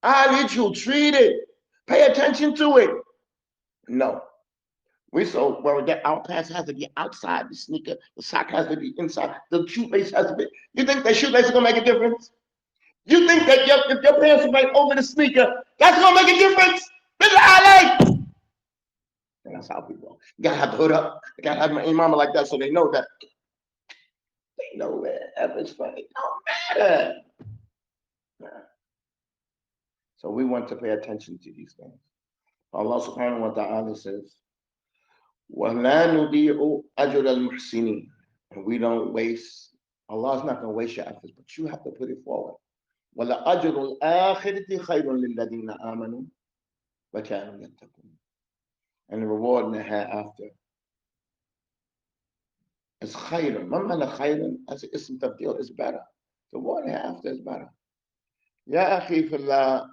I need you. Treat it. Pay attention to it. No. We so worried that our pants has to be outside the sneaker, the sock has to be inside, the shoelace has to be. You think that shoelace is gonna make a difference? You think that if your pants are right over the sneaker, that's gonna make a difference? This is highlight. And that's how people are. You gotta have the hood up. You gotta have my imam like that so they know that. They know wherever it's from. It don't matter. So we want to pay attention to these things. Allah subhanahu wa ta'ala says, وَلَا نُضِيعُ أَجْرَ الْمُحْسِنِينَ. And we don't waste. Allah's not going to waste your efforts, but you have to put it forward. وَلَأَجْرُ الْآخِرَةِ خَيْرٌ لِلَّذِينَ آمَنُوا وَكَانُوا يَتَّقُونَ. And the reward in the hereafter is خَيْرٌ. مَمَّنَ خَيْرٌ as an ism tabdil is better. The reward in the hereafter is better. Ya akhi fillah,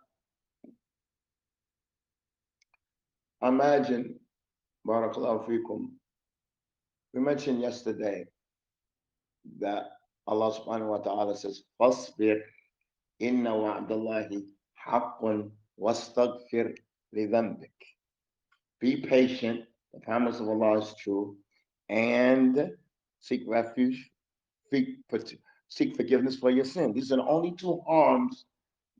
imagine, barakallahu fikum, we mentioned yesterday that Allah subhanahu wa ta'ala says, فَاصْبِرْ إِنَّ وَعْدَ اللَّهِ حَقٌّ وَاسْتَغْفِرْ لِذَنْبِكَ. Be patient, the promise of Allah is true, and seek refuge, seek forgiveness for your sin. These are the only two harms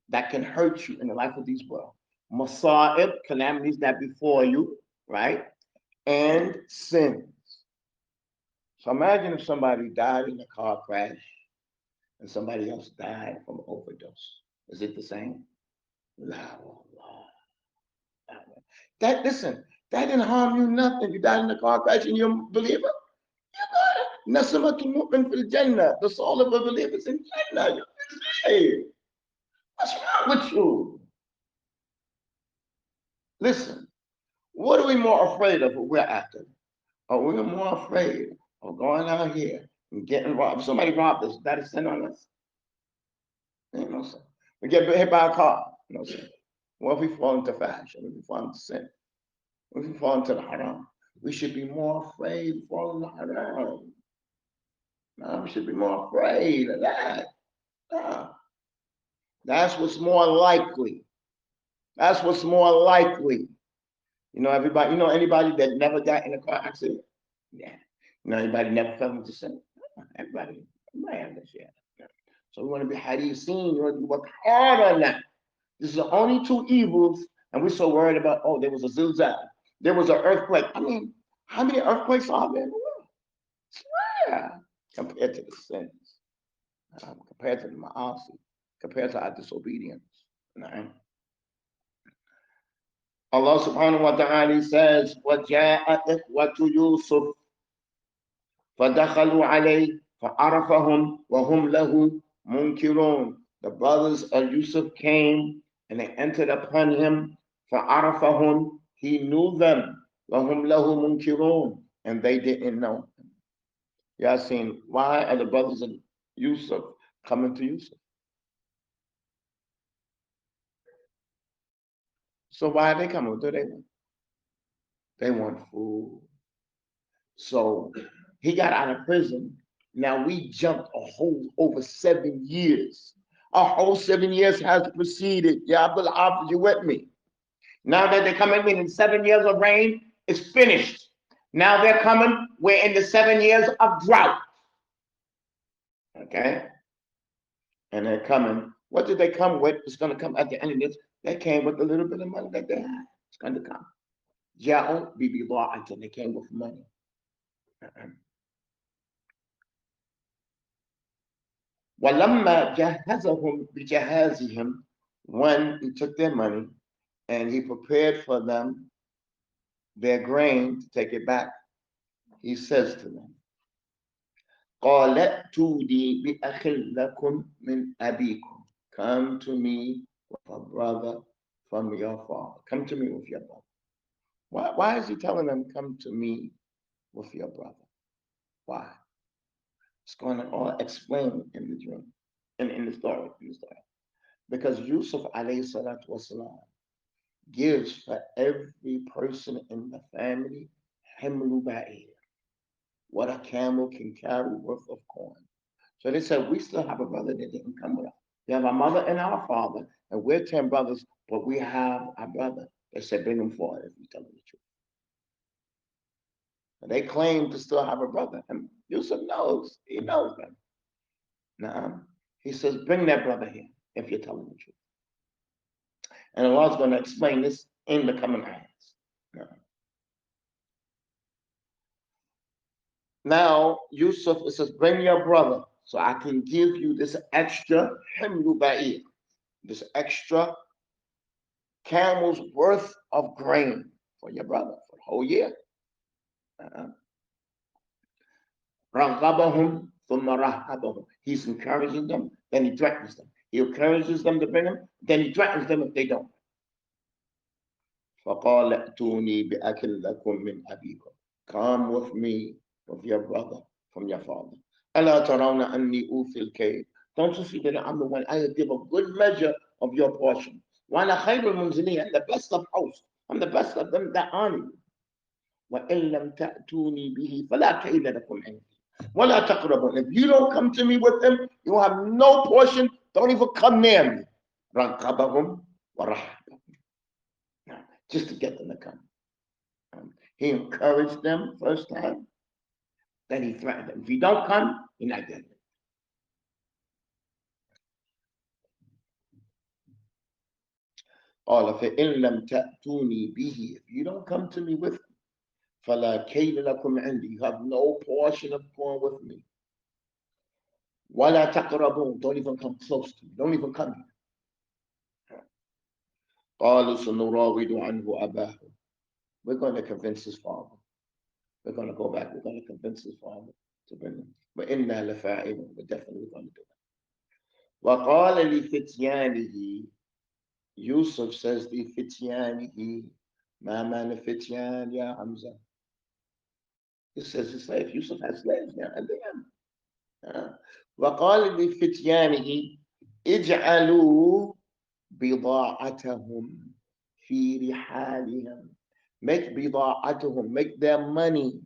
that can hurt you in the life of this world. Masa'ib, calamities that befall you, right? And sins. So imagine if somebody died in a car crash and somebody else died from overdose. Is it the same? That listen, that didn't harm you nothing. You died in a car crash and you're a believer. Nasamatu mu'min fil Jannah. The soul of a believer is in Jannah. You're saved. What's wrong with you? Listen, what are we more afraid of what we're after? Are we more afraid of going out here and getting robbed? If somebody robbed us, that is sin on us. Ain't no sin. We get hit by a car, no sin. What if we fall into fashion? What if we fall into sin? What if we fall into the haram? We should be more afraid of falling into haram. No, we should be more afraid of that. No. That's what's more likely. That's what's more likely. You know, everybody, you know anybody that never got in a car accident? Yeah. You know anybody never fell into sin? Everybody has that shit. So we want to be hadithin, we want to work hard on that. This is the only two evils, and we're so worried about, oh, there was a zilzal, there was an earthquake. I mean, how many earthquakes are there in the world? Yeah. Compared to the sins, compared to the ma'asi, compared to our disobedience. Right? Allah subhanahu wa ta'ala says, وَجَاءَ إِخْوَةُ يُوسُفَ فَدَخَلُوا عَلَيْهِ فَعَرَفَهُمْ وَهُمْ لَهُ مُنْكِرُونَ. The brothers of Yusuf came and they entered upon him. فَعَرَفَهُمْ. He knew them. وَهُمْ لَهُ مُنْكِرُونَ. And they didn't know him. Yasin, why are the brothers of Yusuf coming to Yusuf? So why are they coming? What do they want? They want food. So he got out of prison. Now we jumped a whole over 7 years. A whole 7 years has proceeded. Yeah, but you with me? Now that they're coming in 7 years of rain, it's finished. Now they're coming. We're in the 7 years of drought. Okay? And they're coming. What did they come with? It's going to come at the end of this. They came with a little bit of money that they had. It's going to come. Ja'u until they came with money. وَلَمَّا جَهَّزَهُمْ بِجَهَازِهِمْ. When he took their money and he prepared for them their grain to take it back. he says to them, قَالَ ائْتُونِي بِأَخٍ لَكُمْ مِنْ أَبِيكُمْ. Come to me with a brother from your father. Come to me with your brother. Why is he telling them, come to me with your brother? Why? It's going to all explain in the dream, in the story. Because Yusuf alayhi salatu wasalam gives for every person in the family himlu ba'ir, what a camel can carry worth of corn. So they said, we still have a brother that didn't come with us. We have our mother and our father, and we're 10 brothers, but we have our brother. They said, bring him forward if you tell them the truth. And they claim to still have a brother. And Yusuf knows, he knows them. Now, he says, bring that brother here if you're telling the truth. And Allah's going to explain this in the coming ayahs. Now, Yusuf says, bring your brother so I can give you this extra himlu ba'ir, this extra camel's worth of grain for your brother for the whole year. رَغَّبَهُمْ ثُمَّ رَهَّبَهُم. He's encouraging them, then he threatens them. He encourages them to bring him, then he threatens them if they don't. فَقَالَ ائْتُونِي بِأَخٍ لَكُمْ مِنْ أَبِيكُمْ. Come with me, with your brother from your father. أَلَا تَرَوْنَ أَنِّي أُوفِي الْكَيْلَ. Don't you see that I'm the one, I give a good measure of your portion. وَأَنَا خَيْرُ الْمُنزِلِينَ. I'm the best of hosts. I'm the best of them that honor you. وَإِن لَمْ تَأْتُونِي بِهِ فَلَا كَيْلَ لَكُمْ عِنْدِي وَلَا تَقْرَبُونَ. If you don't come to me with them, you will have no portion. Don't even come near me. رَغَّبَهُمْ وَرَهَّبَهُم. Just to get them to come. He encouraged them first time, then he threatened them. If you don't come, you're not getting it. قال فإن لم تأتوني به. If you don't come to me with him, فلا كيل لكم عندي. You have no portion of corn with me. ولا تقربون. Don't even come close to me. Don't even come here. قالوا سنراود عنه أباه. We're going to convince his father. We're going to go back. We're going to convince his father to bring him. But إنا لفاعلون. We're definitely going to do that. وقال لفتيانه. Yusuf says لفتيانه. ما معنى فتيان يا حمزة? It says his slave. Yusuf has slaves now, and they have. وقال لفتيانه اجعلوا بضاعتهم في رحالهم. Make بضاعتهم, make their money.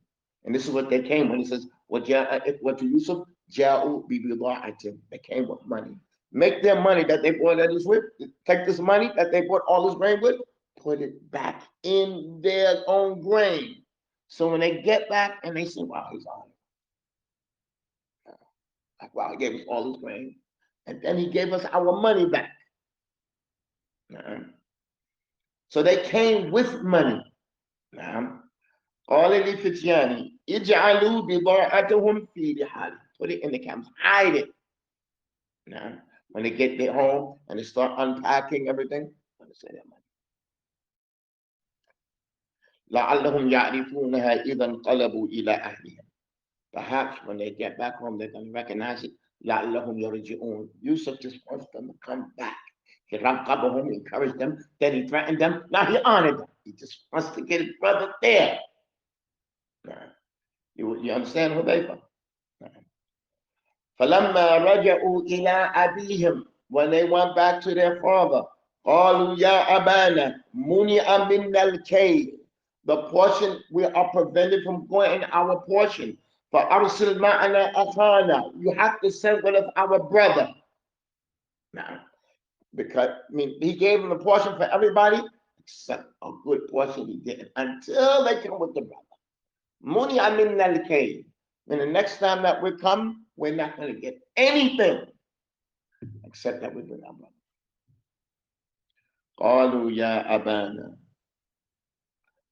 And this is what they came when he says, what to Yusuf? جاءوا ببضاعتهم. They came with money. Make their money that they bought at his whip. Take this money that they bought all this grain with, put it back in their own grain. So when they get back and they say, wow, he's on it. Like, wow, he gave us all this grain. And then he gave us our money back. So they came with money. قال لفتياني اجعلوا بضاعتهم في رحالهم. Put it in the camps. Hide it. When they get their home and they start unpacking everything, let me say that money. لعلهم يعرفونها إذا انقلبوا إلى أهلهم. Perhaps when they get back home, they're going to recognize it. لعلهم يرجعون. Yusuf just wants them to come back. He رغبهم, encouraged them, then he threatened them. Now he honored them. He just wants to get his brother there. You understand, Hudayfa? فلما رجعوا إلى أبيهم. When they went back to their father, قالوا يا أبانا منع منا الكيل. The portion, we are prevented from going in our portion. فأرسل معنا أخانا. You have to send with us our brother. Now, because he gave him a portion for everybody, except a good portion he didn't, until they come with the brother. منع منا الكيل. And the next time that we come, we're not going to get anything except that we bring our brother. قالوا يا أبانا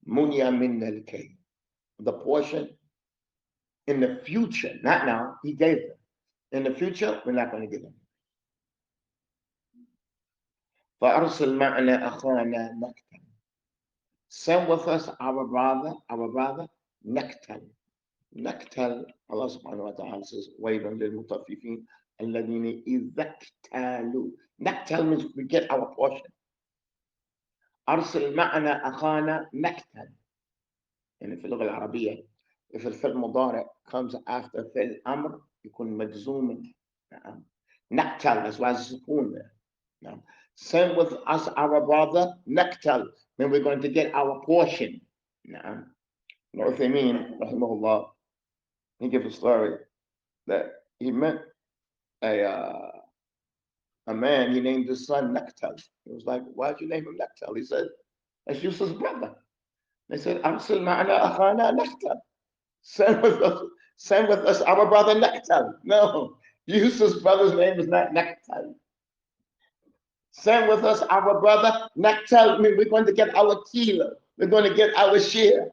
منع منا الكيل. The portion in the future, not now, he gave them. In the future, we're not going to get them. فأرسل معنا أخانا نكتل. Send with us our brother نكتل. Naktal, Allah subhanahu wa ta'ala says, Waylun lil mutaffifin, alladhina idha iktalu. Naktal means we get our portion. أرسل معنا أخانا نكتل. يعني في اللغة العربية if الفعل المضارع comes after فعل أمر يكون مجزوما. نعم. نكتل, that's why it's سكون there. نعم. Same with us, our brother, نكتل, then we're going to get our portion. نعم. Al-Uthaymeen, rahimahullah, he gives a story that he met a man, he named his son Naktal. He was like, why'd you name him Naktal? He said, that's Yusuf's brother. They said, أرسل معنا أخانا نكتل. Send with us our brother Naktal. No, Yusuf's brother's name is not Naktal. Send with us our brother Naktal. I mean, we're going to get our kilo. We're going to get our share.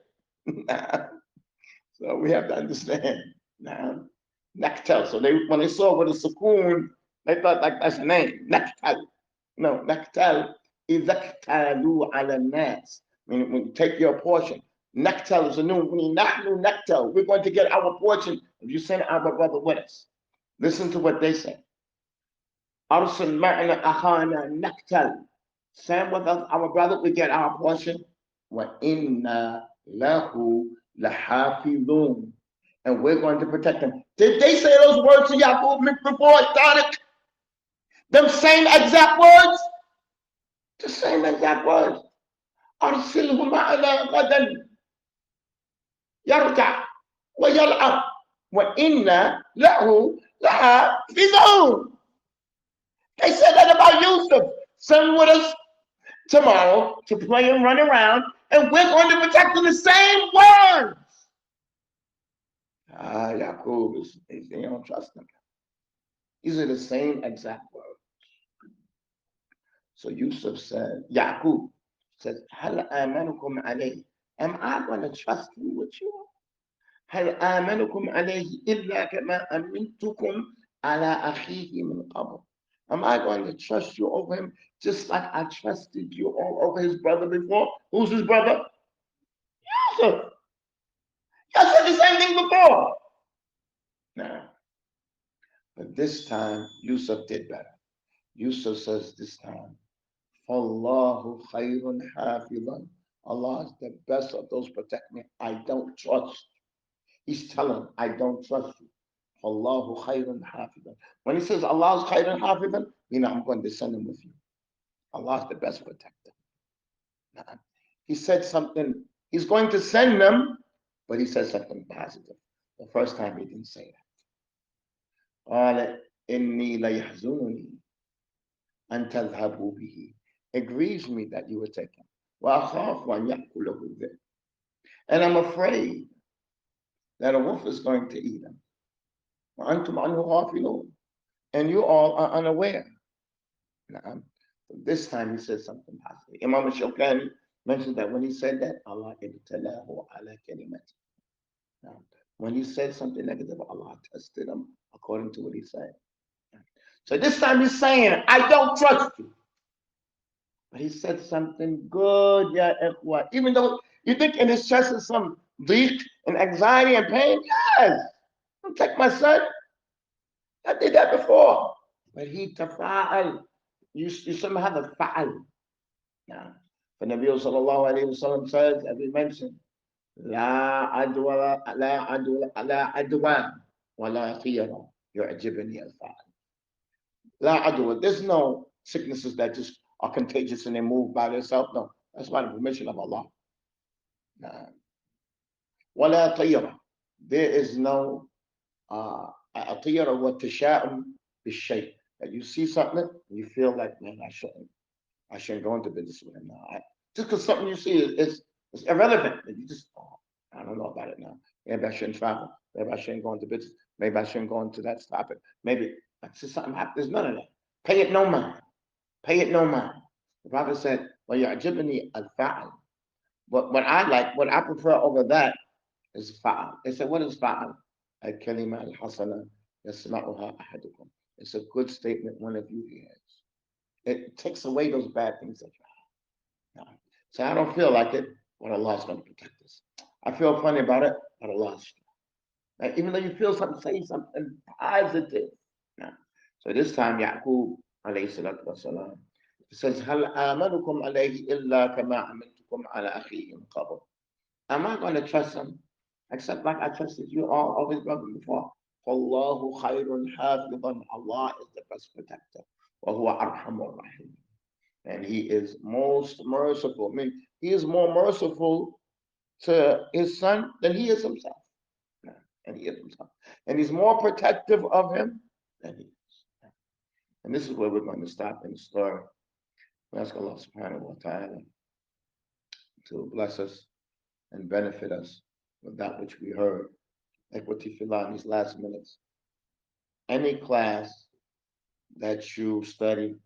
So we have to understand. Now, Naktal. So when they saw with a sukoon, they thought like that's a name. Naktal. No, Naktal is Naktalu ala nas. When you take your portion. Naktal is a new, nahnu naktal. We're going to get our portion if you send our brother with us. Listen to what they say. Arsil ma'na akhana naktal. Send with us our brother, we get our portion. Wa inna lahu lahafidun. And we're going to protect him. Did they say those words to Yaqub before it started? Them same exact words? The same exact words. أرسله معنا غدا يرجع ويلعب وإنا له لحافظون. They said that about Yusuf. Send with us tomorrow to play and run around, and we're going to protect him. The same words. Yaqub they don't trust him. These are the same exact words. So Yusuf said, Yaqub said, هل آمنكم عليه? Am I going to trust him with you? هل آمنكم عليه إلا كما أمنتكم على أخيه من قبل? Am I going to trust you over him just like I trusted you all over his brother before? Who's his brother? Yusuf. I said the same thing before. Now, but this time Yusuf did better. Yusuf says this time, فَاللَّهُ خَيْرٌ حَافِظًا. Allah is the best of those protect me. I don't trust. He's telling, I don't trust you. Allahu khayrun hafidhan. When he says Allah is khayrun hafidhan, I'm going to send him with you. Allah is the best protector. He said something, he's going to send them, but he said something positive. The first time he didn't say that. قال إني ليحزنني أن تذهبوا به. It grieves me that you were taken. وأخاف أن يأكله الذئب. And I'm afraid that a wolf is going to eat him. وأنتم عنه غافلون. And you all are unaware. This time he said something positive. Imam Shawkani mentioned that when he said that, Allah ibtalahu ala kalimati. When he said something negative, Allah tested him according to what he said. So this time he's saying, I don't trust you. But he said something good, ya ikhwa. Even though you think in his chest is some deep and anxiety and pain, yes. Don't take my son. I did that before. But he tafa'al. You somehow have a fa'al. Now, the Nabi sallallahu alayhi wa sallam says, as we mentioned, لا عدوى لا عدوى ولا خير يعجبني الفعل. لا عدوى. There's no sicknesses that just are contagious and they move by themselves. No, that's by the permission of Allah. ولا طيرة. There is no طيرة والتشاؤم بالشيء. That you see something and you feel like, man, I shouldn't go into business with him now. Just because something you see is irrelevant. You just, I don't know about it now. Maybe I shouldn't travel. Maybe I shouldn't go into business. Maybe I shouldn't go into that topic. Maybe something happens. There's none of that. Pay it no mind. Pay it no mind. The Prophet said, well, يعجبني الفعل. But what I prefer over that is fa'al. They said, what is fa'al? الكلمة الحسنة يسمعها أحدكم. It's a good statement one of you hears. It takes away those bad things that you have. So I don't feel like it, but Allah is going to protect us. I feel funny about it, but Allah is. Like, even though you feel something, say something positive. Now, so this time, Yaqub, alayhi salatu wasalam, says, هل آمنكم عليه إلا كما عملتكم على أخيه من قبل. I'm not going to trust him except like I trusted you all of his brother before. فالله خير حافظا. Allah is the best protector. وهو أرحم الراحمين. And he is most merciful. I mean, he is more merciful to his son than he is himself. And he is himself. And he's more protective of him than he is. And this is where we're going to stop in the story. We ask Allah subhanahu wa ta'ala to bless us and benefit us with that which we heard. Equity Filah in these last minutes. Any class that you study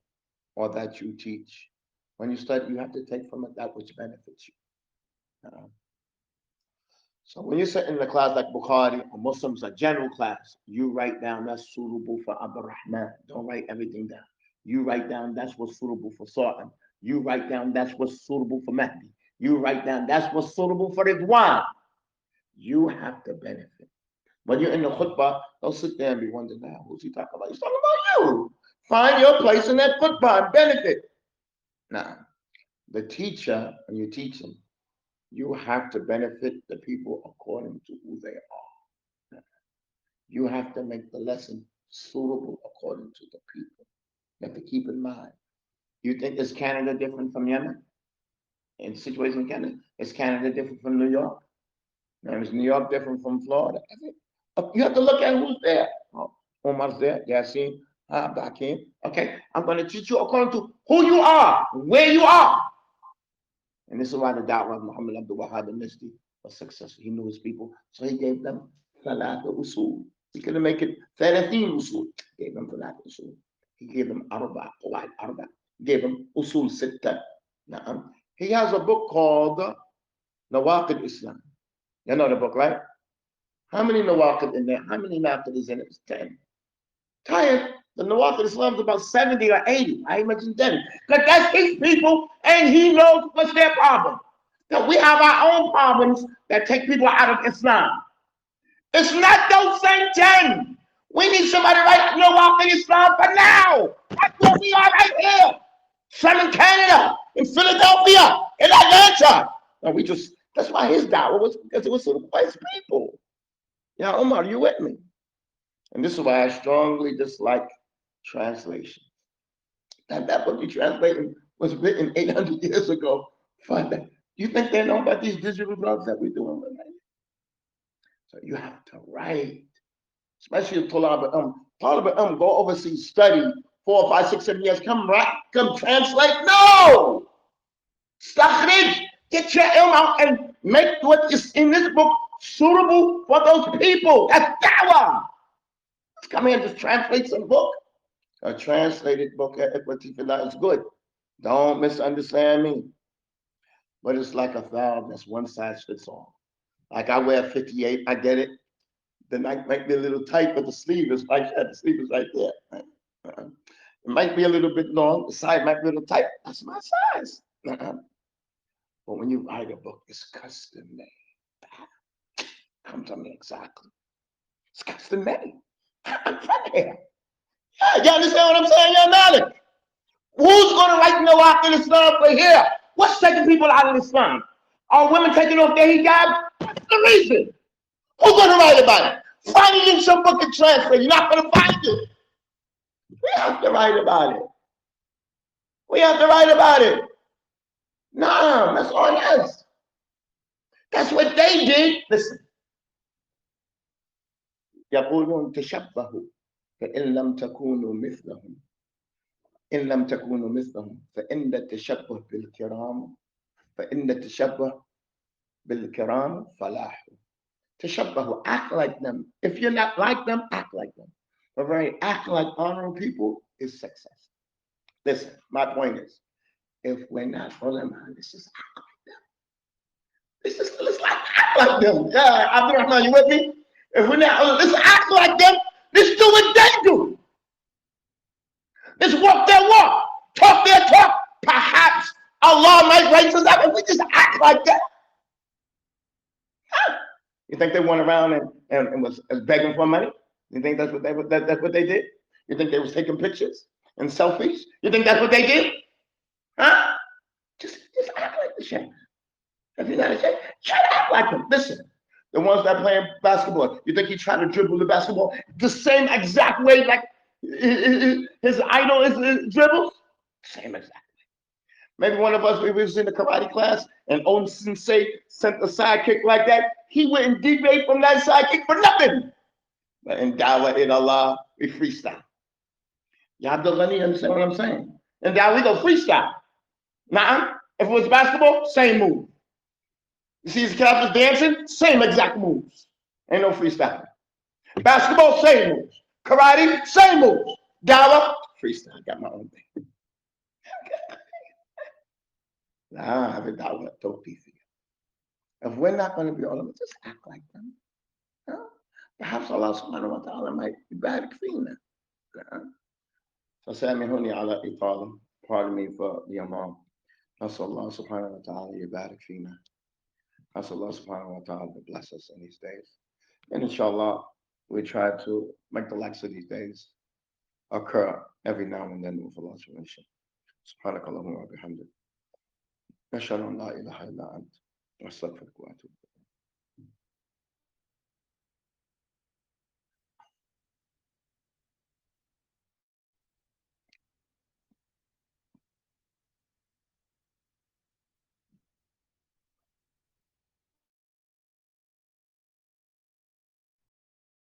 or that you teach, when you study, you have to take from it that which benefits you. So when you sit in a class like Bukhari or Muslims, a general class, you write down that's suitable for Abdul Rahman. Don't write everything down. You write down that's what's suitable for Sultan. You write down that's what's suitable for Mahdi. You write down that's what's suitable for Ridwan. You have to benefit. When you're in the khutbah, don't sit there and be wondering, now, who's he talking about? He's talking about you. Find your place in that khutbah and benefit. Now, the teacher, when you're teaching, you have to benefit the people according to who they are. You have to make the lesson suitable according to the people. You have to keep in mind. You think is Canada different from Yemen? In the situation in Canada, is Canada different from New York? And is New York different from Florida? You have to look at who's there. Oh, Omar's there, Yasin, Hakim. Okay, I'm going to teach you according to who you are, where you are. And this is why the da'wah of Muhammad Abdul Wahhab al-Misri was successful. He knew his people, so he gave them thalatha usul. He couldn't make it 13 usul. He gave them thalatha usul. He gave them arba, qawaid arba. He gave them usul sitta. He has a book called Nawaqid Islam. You know the book, right? How many Nawaqid in there? How many Nawaqid is in it? It's 10. Tired. The Nawaqid Islam is about 70 or 80. I mentioned 10. Because that's his people, and he knows what's their problem. Now, we have our own problems that take people out of Islam. It's not those same 10. We need somebody right Nawaqid Islam for now. That's what we are right here. Some in Canada, in Philadelphia, in Atlanta. And that's why his da'wah was, because it was to the place people. Yeah, Omar, you with me? And this is why I strongly dislike translation. That book you translated was written 800 years ago. Find that. You think they know about these digital blogs that we're doing right now? So you have to write, especially Talib al go overseas, study 4, 5, 6, 7 years, come translate. No! Stakhrij, get your ilm out and make what is in this book suitable for those people. That's da'wah. Let's come here and just translate some book. A translated book at Equity Filah is good. Don't misunderstand me. But it's like a valve that's one size fits all. Like I wear 58, I get it. The neck might be a little tight, but the sleeve is like that. The sleeve is right there. It might be a little bit long. The side might be a little tight. That's my size. But when you write a book, it's custom made. Come to me exactly. It's custom made. I'm from here. Yeah, you understand what I'm saying? You're knowledge. Who's going to write Nawaqid Islam for here? What's taking people out of Islam? Are women taking off their hijab? What's the reason? Who's going to write about it? Find it in some book and translate. You're not going to find it. We have to write about it. We have to write about it. No, that's on us. That's what they did. Listen. يقولون تشبهوا فإن لم تكونوا مثلهم إن لم تكونوا مثلهم فإن التشبه بالكرام فلاح. تشبهوا, act like them. If you're not like them, act like them. But act like honorable people is success. Listen, my point is, if we're not ulama, let's just act like them. Let's act like them. Yeah, Abdul Rahman, you with me? If we're not, let's act like them. Let's do what they do. Let's walk their walk, talk their talk. Perhaps Allah might raise us up if we just act like that. You think they went around and was begging for money? You think that's what that's what they did? You think they was taking pictures and selfies? You think that's what they did? Huh? Just act like the Sheikh. If you're not a Sheikh, try to act like him. Listen, the ones that playing basketball, you think he tried to dribble the basketball the same exact way like his idol is dribbles? Same exact. Maybe one of us, we was in the karate class and old sensei sent a sidekick like that. He wouldn't deviate from that sidekick for nothing. But in Dawah in Allah, we freestyle. Y'all understand what I'm saying? In Dawah, we go freestyle. Nah, if it was basketball, same move. You see his characters dancing, same exact moves. Ain't no freestyle. Basketball, same moves. Karate, same moves. Dawah, freestyle. I got my own thing. Nah, I have a Dawah tawfiq. If we're not going to be ulama, just act like them. You know? Perhaps Allah subhanahu wa ta'ala might be back fina. فسامحوني على إطالة. Pardon me for the amount. أسأل الله سبحانه وتعالى يبارك فينا. أسأل الله سبحانه وتعالى to bless us in these days. And inshallah, we try to make the likes of these days occur every now and then with Allah's permission. سبحانك اللهم وبحمدك. نشهد أن لا إله إلا أنت. نستغفرك وأتوب